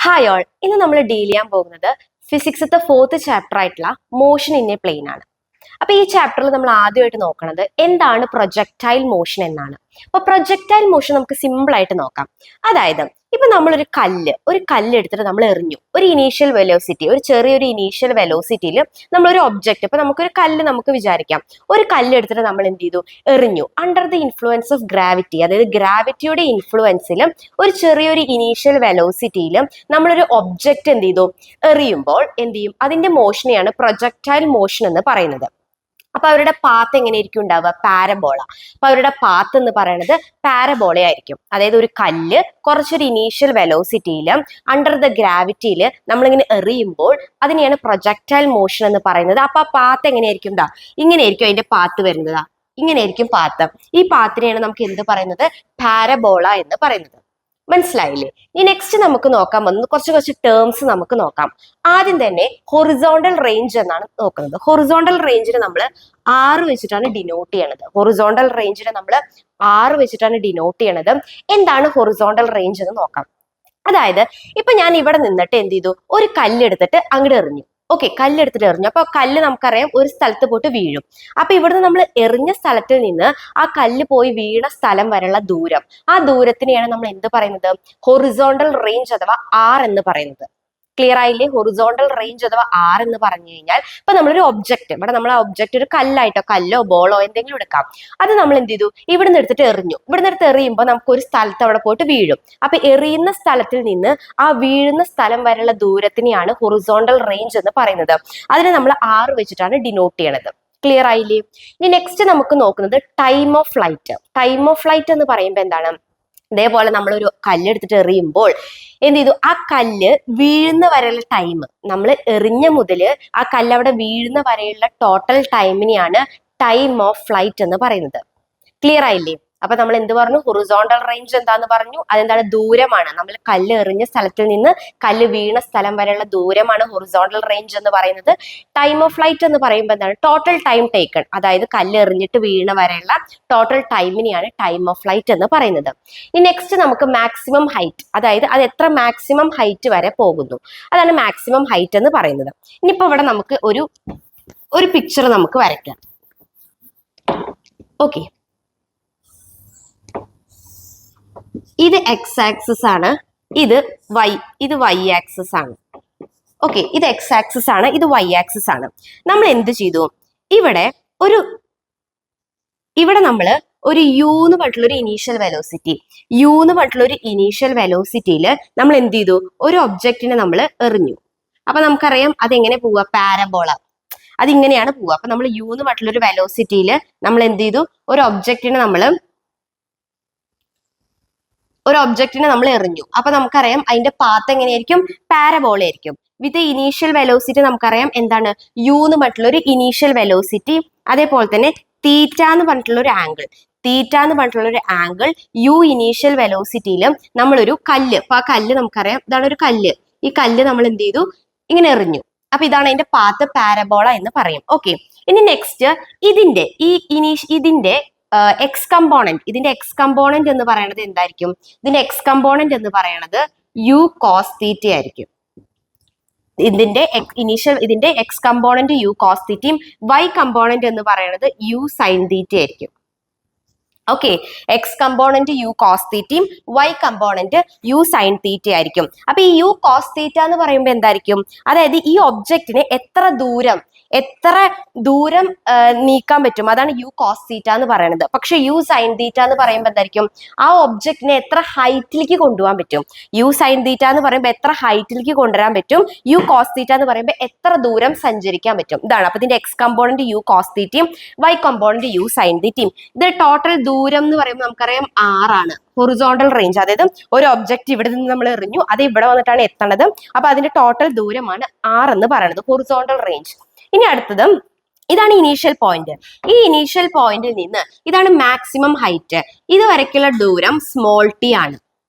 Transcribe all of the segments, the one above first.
Hi all, ഇന്ന് നമ്മൾ deal ചെയ്യാൻ പോകുന്നത് ഫിസിക്സത്തെ 4th ചാപ്റ്റർ ആയിട്ടുള്ള മോഷൻ ഇൻ എ പ്ലെയിൻ ആണ്. അപ്പൊ ഈ ചാപ്റ്ററിൽ നമ്മൾ ആദ്യമായിട്ട് നോക്കുന്നത് എന്താണ് പ്രൊജക്ടൈൽ മോഷൻ എന്നാണ്. അപ്പൊ പ്രൊജക്ടൈൽ മോഷൻ നമുക്ക് സിമ്പിൾ ആയിട്ട് നോക്കാം. അതായത് ഇപ്പൊ നമ്മളൊരു കല്ല് എടുത്തിട്ട് നമ്മൾ എറിഞ്ഞു. ഒരു ഇനീഷ്യൽ വെലോസിറ്റി, ഒരു ചെറിയൊരു ഇനീഷ്യൽ വെലോസിറ്റിയിൽ നമ്മളൊരു ഒബ്ജക്റ്റ്, ഇപ്പൊ നമുക്കൊരു കല്ല് നമുക്ക് വിചാരിക്കാം, ഒരു കല്ല് എടുത്തിട്ട് നമ്മൾ എന്ത് ചെയ്തു, എറിഞ്ഞു. Under the influence of gravity, അതായത് ഗ്രാവിറ്റിയുടെ ഇൻഫ്ലുവൻസിലും ഒരു ചെറിയൊരു ഇനീഷ്യൽ വെലോസിറ്റിയിലും നമ്മളൊരു ഒബ്ജക്റ്റ് എന്ത് ചെയ്തു, എറിയുമ്പോൾ എന്ത് ചെയ്യും, അതിന്റെ മോഷനെയാണ് പ്രൊജക്ടൈൽ മോഷൻ എന്ന് പറയുന്നത്. അപ്പൊ അവരുടെ പാത്ത് എങ്ങനെയായിരിക്കും ഉണ്ടാവുക, പാരബോള. അപ്പൊ അവരുടെ പാത്ത് എന്ന് പറയുന്നത് പാരബോള ആയിരിക്കും. അതായത് ഒരു കല്ല് കുറച്ചൊരു ഇനീഷ്യൽ വെലോസിറ്റിയിൽ അണ്ടർ ദ ഗ്രാവിറ്റിയിൽ നമ്മളിങ്ങനെ എറിയുമ്പോൾ അതിനെയാണ് പ്രൊജക്ടൈൽ മോഷൻ എന്ന് പറയുന്നത്. അപ്പൊ ആ പാത്ത് എങ്ങനെയായിരിക്കും, ഇങ്ങനെയായിരിക്കും അതിന്റെ പാത്ത് വരുന്നത്, ഇങ്ങനെയായിരിക്കും പാത്ത്. ഈ പാത്തിനെയാണ് നമുക്ക് എന്ത് പറയുന്നത്, പാരബോള എന്ന് പറയുന്നത്. മനസ്സിലായില്ലേ? ഇനി നെക്സ്റ്റ് നമുക്ക് നോക്കാൻ പോകുന്നത് കുറച്ച് ടേംസ് നമുക്ക് നോക്കാം. ആദ്യം തന്നെ ഹൊറിസോണ്ടൽ റേഞ്ച് എന്നാണ് നോക്കുന്നത്. ഹൊറിസോണ്ടൽ റേഞ്ചിനെ നമ്മൾ 6 വെച്ചിട്ടാണ് ഡിനോട്ട് ചെയ്യണത്. ഹൊറിസോണ്ടൽ റേഞ്ചിനെ നമ്മൾ 6 വെച്ചിട്ടാണ് ഡിനോട്ട് ചെയ്യണത്. എന്താണ് ഹൊറിസോണ്ടൽ റേഞ്ച് എന്ന് നോക്കാം. അതായത് ഇപ്പൊ ഞാൻ ഇവിടെ നിന്നിട്ട് എന്ത് ചെയ്തു, ഒരു കല്ലെടുത്തിട്ട് അങ്ങോട്ട് എറിഞ്ഞു. ഓക്കെ, കല്ലെടുത്തിട്ട് എറിഞ്ഞു. അപ്പൊ കല്ല് നമുക്കറിയാം ഒരു സ്ഥലത്ത് പോയിട്ട് വീഴും. അപ്പൊ ഇവിടുന്ന് നമ്മൾ എറിഞ്ഞ സ്ഥലത്തിൽ നിന്ന് ആ കല്ല് പോയി വീണ സ്ഥലം വരെയുള്ള ദൂരം, ആ ദൂരത്തിനെയാണ് നമ്മൾ എന്ത് പറയുന്നത്, ഹൊറിസോണ്ടൽ റേഞ്ച് അഥവാ ആർ എന്ന് പറയുന്നത്. ക്ലിയർ ആയില്ലേ? ഹൊറിസോണ്ടൽ റേഞ്ച് അഥവാ ആർ എന്ന് പറഞ്ഞു കഴിഞ്ഞാൽ ഇപ്പൊ നമ്മളൊരു ഒബ്ജക്റ്റ്, ഇവിടെ നമ്മൾ ആ ഒബ്ജക്റ്റ് ഒരു കല്ലായിട്ടോ കല്ലോ ബോളോ എന്തെങ്കിലും എടുക്കാം. അത് നമ്മൾ എന്ത് ചെയ്തു, ഇവിടുന്ന് എടുത്തിട്ട് എറിഞ്ഞു. ഇവിടുന്ന് എടുത്ത് എറിയുമ്പോൾ നമുക്ക് ഒരു സ്ഥലത്ത് അവിടെ പോയിട്ട് വീഴും. അപ്പൊ എറിയുന്ന സ്ഥലത്തിൽ നിന്ന് ആ വീഴുന്ന സ്ഥലം വരെയുള്ള ദൂരത്തിനെയാണ് ഹൊറിസോണ്ടൽ റേഞ്ച് എന്ന് പറയുന്നത്. അതിനെ നമ്മൾ 6 വെച്ചിട്ടാണ് ഡിനോട്ട് ചെയ്യണത്. ക്ലിയർ ആയില്ലേ? ഇനി നെക്സ്റ്റ് നമുക്ക് നോക്കുന്നത് time of flight. Time of flight എന്ന് പറയുമ്പോൾ എന്താണ്, ഇതേപോലെ നമ്മളൊരു കല്ലെടുത്തിട്ട് എറിയുമ്പോൾ എന്ത് ചെയ്തു, ആ കല്ല് വീഴുന്ന വരെയുള്ള ടൈം, നമ്മൾ എറിഞ്ഞ മുതൽ ആ കല്ല് അവിടെ വീഴുന്ന വരെയുള്ള ടോട്ടൽ ടൈമിനെയാണ് ടൈം ഓഫ് ഫ്ലൈറ്റ് എന്ന് പറയുന്നത്. ക്ലിയർ ആയില്ലേ? അപ്പൊ നമ്മൾ എന്ത് പറഞ്ഞു, ഹൊറിസോണ്ടൽ റേഞ്ച് എന്താന്ന് പറഞ്ഞു, അതെന്താണ്, ദൂരമാണ്. നമ്മൾ കല്ല് എറിഞ്ഞ സ്ഥലത്തിൽ നിന്ന് കല്ല് വീണ സ്ഥലം വരെയുള്ള ദൂരമാണ് ഹൊറിസോണ്ടൽ റേഞ്ച് എന്ന് പറയുന്നത്. ടൈം ഓഫ് ഫ്ലൈറ്റ് എന്ന് പറയുമ്പോൾ എന്താണ്, ടോട്ടൽ ടൈം ടേക്കൺ, അതായത് കല്ല് എറിഞ്ഞിട്ട് വീണ വരെയുള്ള ടോട്ടൽ ടൈമിനെയാണ് ടൈം ഓഫ് ഫ്ലൈറ്റ് എന്ന് പറയുന്നത്. ഇനി നെക്സ്റ്റ് നമുക്ക് മാക്സിമം ഹൈറ്റ്, അതായത് അത് എത്ര മാക്സിമം ഹൈറ്റ് വരെ പോകുന്നു, അതാണ് മാക്സിമം ഹൈറ്റ് എന്ന് പറയുന്നത്. ഇനിയിപ്പോ ഇവിടെ നമുക്ക് ഒരു പിക്ചർ നമുക്ക് വരയ്ക്കാം. ഓക്കെ, ഇത് എക്സ് ആക്സിസ് ആണ്, ഇത് വൈ ആക്സിസ് ആണ്. ഓക്കെ, ഇത് എക്സ് ആക്സിസ് ആണ്, ഇത് വൈ ആക്സിസ് ആണ്. നമ്മൾ എന്ത് ചെയ്തു, ഇവിടെ നമ്മൾ ഒരു യു എന്ന് പറഞ്ഞിട്ടുള്ള ഒരു ഇനീഷ്യൽ വെലോസിറ്റിയിൽ നമ്മൾ എന്ത് ചെയ്തു, ഒരു ഒബ്ജക്റ്റിനെ നമ്മൾ എറിഞ്ഞു. അപ്പൊ നമുക്കറിയാം അതെങ്ങനെ പോവുക, പാരബോള, അതിങ്ങനെയാണ് പോവുക. അപ്പൊ നമ്മൾ യു എന്ന് പറഞ്ഞിട്ടുള്ള ഒരു വെലോസിറ്റിയിൽ നമ്മൾ എന്ത് ചെയ്തു, ഒരു ഒബ്ജക്റ്റിനെ നമ്മൾ എറിഞ്ഞു. അപ്പൊ നമുക്കറിയാം അതിന്റെ പാത്ത് എങ്ങനെയായിരിക്കും, പാരബോള ആയിരിക്കും. വിത്ത് ഇനീഷ്യൽ വെലോസിറ്റി നമുക്കറിയാം എന്താണ്, യു എന്ന് പറഞ്ഞിട്ടുള്ള ഒരു ഇനീഷ്യൽ വെലോസിറ്റി. അതേപോലെ തന്നെ തീറ്റ എന്ന് പറഞ്ഞിട്ടുള്ള ഒരു ആംഗിൾ യു ഇനീഷ്യൽ വെലോസിറ്റിയിലും നമ്മളൊരു കല്ല്, അപ്പൊ ആ കല്ല് നമുക്കറിയാം ഇതാണ് ഒരു കല്ല്, ഈ കല്ല് നമ്മൾ എന്ത് ചെയ്തു, ഇങ്ങനെ എറിഞ്ഞു. അപ്പൊ ഇതാണ് അതിന്റെ പാത്ത്, പാരബോള എന്ന് പറയും. ഓക്കെ, ഇനി നെക്സ്റ്റ് ഇതിന്റെ എക്സ് കമ്പോണന്റ് എന്ന് പറയുന്നത് എന്തായിരിക്കും, ഇതിന്റെ എക്സ് കമ്പോണന്റ് എന്ന് പറയുന്നത് യു കോസ് തീറ്റ ആയിരിക്കും. ഇതിന്റെ എക്സ് കമ്പോണന്റ് യു കോസ് തീറ്റയും വൈ കമ്പോണന്റ് എന്ന് പറയുന്നത് യു സൈൻ തീറ്റ ആയിരിക്കും. Okay, x component u cos തീറ്റയും y component u sine theta ആയിരിക്കും. അപ്പൊ ഈ യു കോസ് തീറ്റ എന്ന് പറയുമ്പോൾ എന്തായിരിക്കും, അതായത് ഈ ഒബ്ജക്റ്റിന് എത്ര ദൂരം നീക്കാൻ പറ്റും, അതാണ് യു കോസ് തീറ്റ എന്ന് പറയുന്നത്. പക്ഷെ യു സൈൻ തീറ്റ എന്ന് പറയുമ്പോൾ എന്തായിരിക്കും, ആ ഒബ്ജക്റ്റിനെ എത്ര ഹൈറ്റിലേക്ക് കൊണ്ടുപോകാൻ പറ്റും. യു സൈൻ തീറ്റ എന്ന് പറയുമ്പോൾ എത്ര ഹൈറ്റിലേക്ക് കൊണ്ടുവരാൻ പറ്റും, യു കോസ് തീറ്റ എന്ന് പറയുമ്പോൾ എത്ര ദൂരം സഞ്ചരിക്കാൻ പറ്റും. ഇതാണ്. അപ്പൊ ഇതിന്റെ എക്സ് കമ്പോണന്റ് യു കോസ് തീറ്റയും വൈ കമ്പോണന്റ് യു സൈൻ തീറ്റയും. ഇത് ടോട്ടൽ ദൂരം എന്ന് പറയുമ്പോൾ നമുക്കറിയാം 6 ആണ്. ഹൊറിസോണ്ടൽ റേഞ്ച്, അതായത് ഒരു ഒബ്ജക്റ്റ് ഇവിടെ നിന്ന് നമ്മൾ എറിഞ്ഞു, അത് ഇവിടെ വന്നിട്ടാണ് എത്തണത്. അപ്പൊ അതിന്റെ ടോട്ടൽ ദൂരമാണ് 6 എന്ന് പറയുന്നത്, ഹൊറിസോണ്ടൽ റേഞ്ച്. ഇനി അടുത്തത് ഇതാണ് ഇനീഷ്യൽ പോയിന്റ്. ഈ ഇനീഷ്യൽ പോയിന്റിൽ നിന്ന് ഇതാണ് മാക്സിമം ഹൈറ്റ്, ഇതുവരയ്ക്കുള്ള ദൂരം സ്മോൾ ടി ആണ്.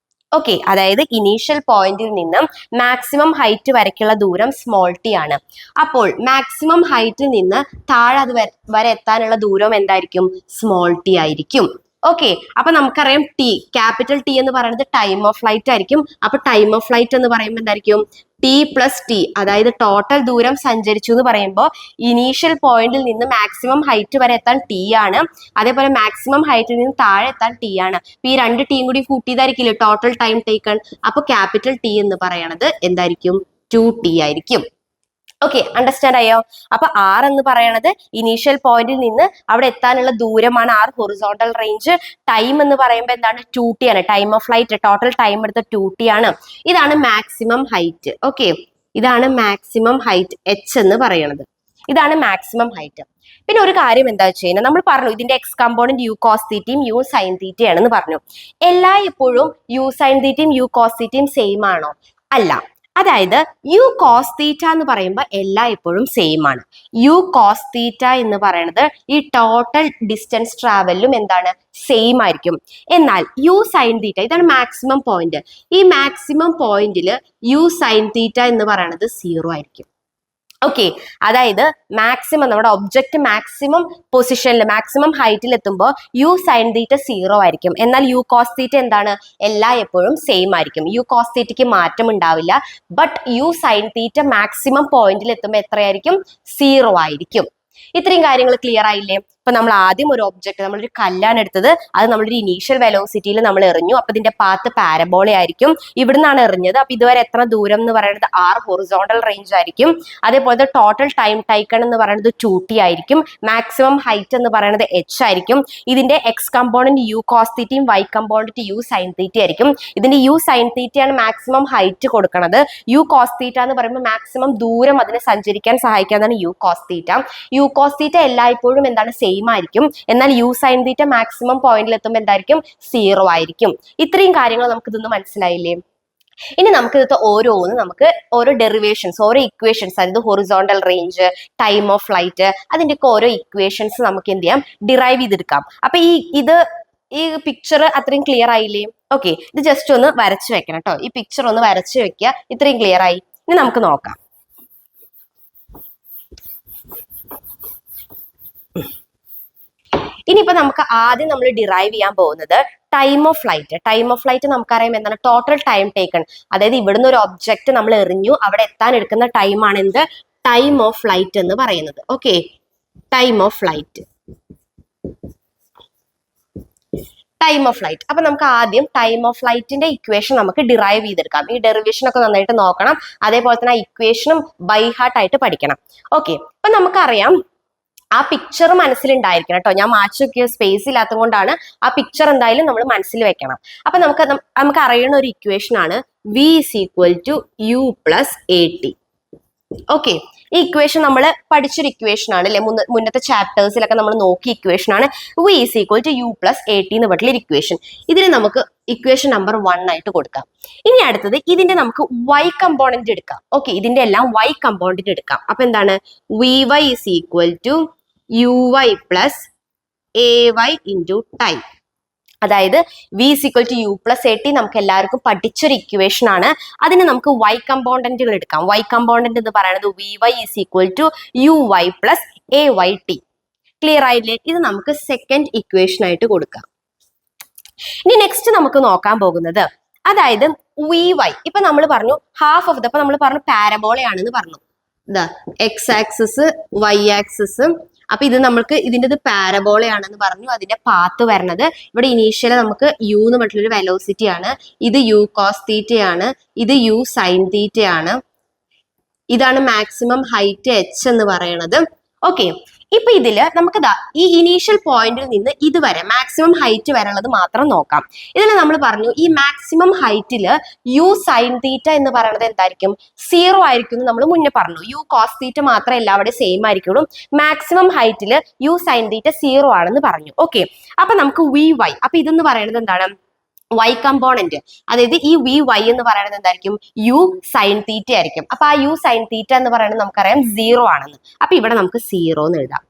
ഓക്കെ, അതായത് ഇനീഷ്യൽ പോയിന്റിൽ നിന്നും മാക്സിമം ഹൈറ്റ് വരയ്ക്കുള്ള ദൂരം സ്മോൾ ടി ആണ്. അപ്പോൾ മാക്സിമം ഹൈറ്റിൽ നിന്ന് താഴെ അത് വരെ എത്താനുള്ള ദൂരം എന്തായിരിക്കും, സ്മോൾ ടി ആയിരിക്കും. ഓക്കെ, അപ്പൊ നമുക്കറിയാം ടി, ക്യാപിറ്റൽ ടി എന്ന് പറയുന്നത് ടൈം ഓഫ് ഫ്ലൈറ്റ് ആയിരിക്കും. അപ്പൊ ടൈം ഓഫ് ഫ്ലൈറ്റ് എന്ന് പറയുമ്പോൾ എന്തായിരിക്കും? ടി പ്ലസ് ടി, അതായത് ടോട്ടൽ ദൂരം സഞ്ചരിച്ചു എന്ന് പറയുമ്പോൾ ഇനീഷ്യൽ പോയിന്റിൽ നിന്ന് മാക്സിമം ഹൈറ്റ് വരെ എത്താൻ ടി ആണ്, അതേപോലെ മാക്സിമം ഹൈറ്റിൽ നിന്ന് താഴെ എത്താൻ ടി ആണ്. അപ്പൊ ഈ രണ്ട് ടീം കൂടി കൂട്ടിയതായിരിക്കില്ലേ ടോട്ടൽ ടൈം ടേക്കൺ. അപ്പൊ ക്യാപിറ്റൽ ടി എന്ന് പറയണത് എന്തായിരിക്കും? 2t ആയിരിക്കും. ഓക്കെ, അണ്ടർസ്റ്റാൻഡ് ആയോ? അപ്പൊ ആർ എന്ന് പറയണത് ഇനീഷ്യൽ പോയിന്റിൽ നിന്ന് അവിടെ എത്താനുള്ള ദൂരമാണ് ആർ, ഹൊറിസോണ്ടൽ റേഞ്ച്. ടൈം എന്ന് പറയുമ്പോൾ എന്താണ്? 2t ആണ്. Time of flight, total time എടുത്ത 2t ആണ്. ഇതാണ് മാക്സിമം ഹൈറ്റ്. ഓക്കെ, ഇതാണ് മാക്സിമം ഹൈറ്റ് എച്ച് എന്ന് പറയണത്. ഇതാണ് മാക്സിമം ഹൈറ്റ്. പിന്നെ ഒരു കാര്യം എന്താ വെച്ച് കഴിഞ്ഞാൽ നമ്മൾ പറഞ്ഞു ഇതിന്റെ എക്സ് കമ്പോണന്റ് യു കോസ് തീറ്റയും യു സൈൻ തീറ്റയാണെന്ന് പറഞ്ഞു. എപ്പോഴും യു സൈൻ തീറ്റയും യു കോസ് തീറ്റയും സെയിം ആണോ? അല്ല. അതായത് യു കോസ് തീറ്റ എന്ന് പറയുമ്പോൾ എപ്പോഴും സെയിം ആണ്. യു കോസ് തീറ്റ എന്ന് പറയുന്നത് ഈ ടോട്ടൽ ഡിസ്റ്റൻസ് ട്രാവലിലും എന്താണ്? സെയിം ആയിരിക്കും. എന്നാൽ യു സൈൻ തീറ്റ, ഇതാണ് മാക്സിമം പോയിന്റ്, ഈ മാക്സിമം പോയിന്റിൽ യു സൈൻ തീറ്റ എന്ന് പറയുന്നത് 0 ആയിരിക്കും. ഓക്കെ, അതായത് മാക്സിമം നമ്മുടെ ഒബ്ജക്റ്റ് മാക്സിമം പൊസിഷനിൽ മാക്സിമം ഹൈറ്റിൽ എത്തുമ്പോൾ യു സൈൻ തീറ്റ 0 ആയിരിക്കും. എന്നാൽ യു കോസ് തീറ്റ എന്താണ്? എപ്പോഴും സെയിം ആയിരിക്കും. യു കോസ് തീറ്റയ്ക്ക് മാറ്റം ഉണ്ടാവില്ല. But you sine theta maximum പോയിന്റിൽ എത്തുമ്പോൾ എത്രയായിരിക്കും? 0 ആയിരിക്കും. ഇത്രയും കാര്യങ്ങൾ ക്ലിയർ ആയില്ലേ? ഇപ്പൊ നമ്മൾ ആദ്യം ഒരു ഒബ്ജക്ട്, നമ്മളൊരു കല്ലാണ് എടുത്തത്, അത് നമ്മളൊരു ഇനീഷ്യൽ വെലോസിറ്റിയിൽ നമ്മൾ എറിഞ്ഞു. അപ്പൊ ഇതിന്റെ പാത്ത് പാരബോള ആയിരിക്കും. ഇവിടുന്നാണ് എറിഞ്ഞത്. അപ്പൊ ഇതുവരെ എത്ര ദൂരം എന്ന് പറയുന്നത് ആർ, ഹൊറിസോണ്ടൽ റേഞ്ച് ആയിരിക്കും. അതേപോലെ ടോട്ടൽ ടൈം ടൈക്കൺ എന്ന് പറയുന്നത് 2t ആയിരിക്കും. മാക്സിമം ഹൈറ്റ് എന്ന് പറയുന്നത് h ആയിരിക്കും. ഇതിന്റെ എക്സ് കമ്പോണന്റ് യു കോസ് തീറ്റയും y component u sine theta ആയിരിക്കും. ഇതിന്റെ യു സൈൻ തീറ്റയാണ് മാക്സിമം ഹൈറ്റ് കൊടുക്കുന്നത്. യു കോസ് തീറ്റ എന്ന് പറയുമ്പോൾ മാക്സിമം ദൂരം അതിനെ സഞ്ചരിക്കാൻ സഹായിക്കുന്നതാണ് u cos theta. U cos theta എല്ലായ്പ്പോഴും എന്താണ്? സെയിം ആയിരിക്കും. എന്നാൽ യു സൈൻ തീറ്റ മാക്സിമം പോയിന്റിൽ എത്തുമ്പോൾ എന്തായിരിക്കും? 0 ആയിരിക്കും. ഇത്രയും കാര്യങ്ങൾ നമുക്ക് ഇതൊന്ന് മനസ്സിലായില്ലേ? ഇനി നമുക്ക് ഇത് നമുക്ക് ഓരോ ഡെറിവേഷൻസ്, ഓരോ ഇക്വേഷൻസ്, അതായത് horizontal range, time of flight, അതിന്റെയൊക്കെ ഓരോ ഇക്വേഷൻസ് നമുക്ക് എന്ത് ചെയ്യാം? ഡിറൈവ് ചെയ്തെടുക്കാം. അപ്പൊ ഈ പിക്ചർ അത്രയും ക്ലിയർ ആയില്ലേ? ഓക്കെ, ഇത് ജസ്റ്റ് ഒന്ന് വരച്ചു വെക്കണം കേട്ടോ. ഈ പിക്ചർ ഒന്ന് വരച്ചു വെക്കുക. ഇത്രയും ക്ലിയർ ആയി. ഇനി നമുക്ക് നോക്കാം. ഇനിയിപ്പോ നമുക്ക് ആദ്യം നമ്മൾ ഡിറൈവ് ചെയ്യാൻ പോകുന്നത് time of flight. Time of flight നമുക്കറിയാം എന്താണ്? Total time taken. അതായത് ഇവിടുന്ന് ഒരു ഒബ്ജക്റ്റ് നമ്മൾ എറിഞ്ഞു, അവിടെ എത്താൻ എടുക്കുന്ന ടൈമാണ് എന്ത്? ടൈം ഓഫ് ഫ്ലൈറ്റ് എന്ന് പറയുന്നത്. Okay, time of flight. Time of flight. അപ്പൊ നമുക്ക് ആദ്യം ടൈം ഓഫ് ഫ്ലൈറ്റിന്റെ ഇക്വേഷൻ നമുക്ക് ഡിറൈവ് ചെയ്തെടുക്കാം. ഈ ഡെറിവേഷൻ ഒക്കെ നന്നായിട്ട് നോക്കണം. അതേപോലെ തന്നെ ആ ഇക്വേഷനും ബൈ ഹാർട്ട് ആയിട്ട് പഠിക്കണം. ഓക്കെ, അപ്പൊ നമുക്കറിയാം ആ പിക്ചർ മനസ്സിലുണ്ടായിരിക്കണം കേട്ടോ. ഞാൻ മാറ്റി വെക്കിയ സ്പേസ് ഇല്ലാത്തത് കൊണ്ടാണ്. ആ പിക്ചർ എന്തായാലും നമ്മൾ മനസ്സിൽ വെക്കണം. അപ്പൊ നമുക്ക് അറിയുന്ന ഒരു ഇക്വേഷൻ ആണ് v = u + at. ഓക്കെ, ഈ ഇക്വേഷൻ നമ്മൾ പഠിച്ചൊരു ഇക്വേഷൻ ആണ് അല്ലെ? മുന്നത്തെ ചാപ്റ്റേഴ്സിലൊക്കെ നമ്മൾ നോക്കിയ ഇക്വേഷൻ ആണ് v = u + at എന്ന് പറഞ്ഞിട്ടുള്ള ഇക്വേഷൻ. ഇതിന് നമുക്ക് ഇക്വേഷൻ നമ്പർ 1 ആയിട്ട് കൊടുക്കാം. ഇനി അടുത്തത് ഇതിന്റെ നമുക്ക് y കമ്പോണന്റ് എടുക്കാം. ഓക്കെ, ഇതിന്റെ എല്ലാം y കമ്പോണന്റ് എടുക്കാം. അപ്പൊ എന്താണ്? vy = uy + ay into time. അതായത് v = u + at നമുക്ക് എല്ലാവർക്കും പഠിച്ചൊരു ഇക്വേഷൻ ആണ്. അതിന് നമുക്ക് y കമ്പോണന്റുകൾ എടുക്കാം. y കമ്പോണന്റ് എന്ന് പറയുന്നത് vy = uy + ayt. ക്ലിയർ ആയില്ലേ? ഇത് നമുക്ക് സെക്കൻഡ് ഇക്വേഷൻ ആയിട്ട് കൊടുക്കാം. ഇനി നെക്സ്റ്റ് നമുക്ക് നോക്കാൻ പോകുന്നത്, അതായത് vy. ഇപ്പൊ നമ്മൾ പറഞ്ഞു ഹാഫ് ഓഫ് ഇപ്പൊ നമ്മൾ പറഞ്ഞു പാരബോളയാണെന്ന് പറഞ്ഞു. X axis, y axis. അപ്പൊ ഇത് നമുക്ക് ഇതിൻ്റെ പാരബോളയാണെന്ന് പറഞ്ഞു. അതിന്റെ പാത്ത് വരണത് ഇവിടെ ഇനീഷ്യൽ നമുക്ക് യു എന്ന് പറഞ്ഞിട്ടുള്ളൊരു വെലോസിറ്റി ആണ്. ഇത് യു കോസ് തീറ്റയാണ്, ഇത് യു സൈൻ തീറ്റയാണ്. ഇതാണ് മാക്സിമം ഹൈറ്റ് എച്ച് എന്ന് പറയുന്നത്. ഓക്കെ, ഇപ്പൊ ഇതില് നമുക്ക് ഈ ഇനീഷ്യൽ പോയിന്റിൽ നിന്ന് ഇതുവരെ മാക്സിമം ഹൈറ്റ് വരെയുള്ളത് മാത്രം നോക്കാം. ഇതിൽ നമ്മൾ പറഞ്ഞു ഈ മാക്സിമം ഹൈറ്റില് യു സൈൻ തീറ്റ എന്ന് പറയുന്നത് എന്തായിരിക്കും? 0 ആയിരിക്കും എന്ന് നമ്മൾ മുന്നേ പറഞ്ഞു. യു കോസ് തീറ്റ മാത്രമേ എല്ലാവരുടെയും സെയിം ആയിരിക്കുള്ളൂ. മാക്സിമം ഹൈറ്റില് യു സൈൻ തീറ്റ 0 ആണെന്ന് പറഞ്ഞു. ഓക്കെ, അപ്പൊ നമുക്ക് വി വൈ, അപ്പൊ ഇതെന്ന് പറയുന്നത് എന്താണ്? y component. അതായത് ഈ vy എന്ന് പറയുന്നത് എന്തായിരിക്കും? യു സൈൻ തീറ്റ ആയിരിക്കും. അപ്പൊ ആ യു സൈൻ തീറ്റ എന്ന് പറയുന്നത് നമുക്കറിയാം 0 ആണെന്ന്. അപ്പൊ ഇവിടെ നമുക്ക് 0 എന്ന് എഴുതാം.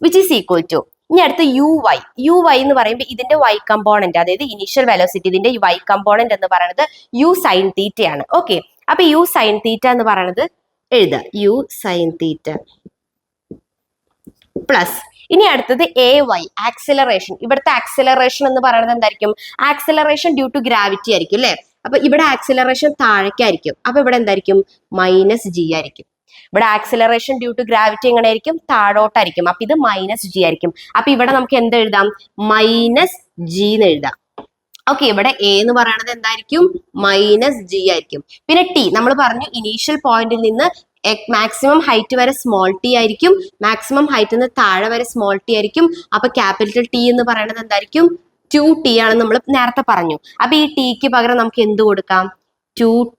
വിച്ച് ഈസ് ഈക്വൽ ടു, ഇനി അടുത്ത് യു വൈ എന്ന് പറയുമ്പോൾ ഇതിന്റെ y കമ്പോണന്റ്, അതായത് ഇനീഷ്യൽ വെലോസിറ്റി, ഇതിന്റെ y കമ്പോണന്റ് എന്ന് പറയുന്നത് യു സൈൻ തീറ്റ ആണ്. ഓക്കെ, അപ്പൊ യു സൈൻ തീറ്റ എന്ന് പറയുന്നത് എഴുതുക, യു സൈൻ തീറ്റ. പ്ലസ് ഇനി അടുത്തത് എ വൈ ആക്സിലറേഷൻ. ഇവിടുത്തെ ആക്സിലറേഷൻ എന്ന് പറയുന്നത് എന്തായിരിക്കും? ആക്സിലറേഷൻ ഡ്യൂ ടു ഗ്രാവിറ്റി ആയിരിക്കും അല്ലെ? അപ്പൊ ഇവിടെ ആക്സിലറേഷൻ താഴേക്കായിരിക്കും. അപ്പൊ ഇവിടെ എന്തായിരിക്കും? മൈനസ് ജി ആയിരിക്കും. ഇവിടെ ആക്സിലറേഷൻ ഡ്യൂ ടു ഗ്രാവിറ്റി എങ്ങനെ ആയിരിക്കും? താഴോട്ടായിരിക്കും. അപ്പൊ ഇത് മൈനസ് ജി ആയിരിക്കും. അപ്പൊ ഇവിടെ നമുക്ക് എന്ത് എഴുതാം? മൈനസ് ജി എന്ന് എഴുതാം. ഓക്കെ, ഇവിടെ എ എന്ന് പറയുന്നത് എന്തായിരിക്കും? മൈനസ് ജി ആയിരിക്കും. പിന്നെ ടി നമ്മൾ പറഞ്ഞു ഇനീഷ്യൽ പോയിന്റിൽ നിന്ന് മാക്സിമം ഹൈറ്റ് വരെ സ്മോൾ ടി ആയിരിക്കും, മാക്സിമം ഹൈറ്റിൽ നിന്ന് താഴെ വരെ സ്മോൾ ടി ആയിരിക്കും. അപ്പൊ ക്യാപിറ്റൽ ടി എന്ന് പറയുന്നത് എന്തായിരിക്കും? 2t ആണെന്ന് നമ്മൾ നേരത്തെ പറഞ്ഞു. അപ്പൊ ഈ ടിക്ക് പകരം നമുക്ക് എന്ത് കൊടുക്കാം? 2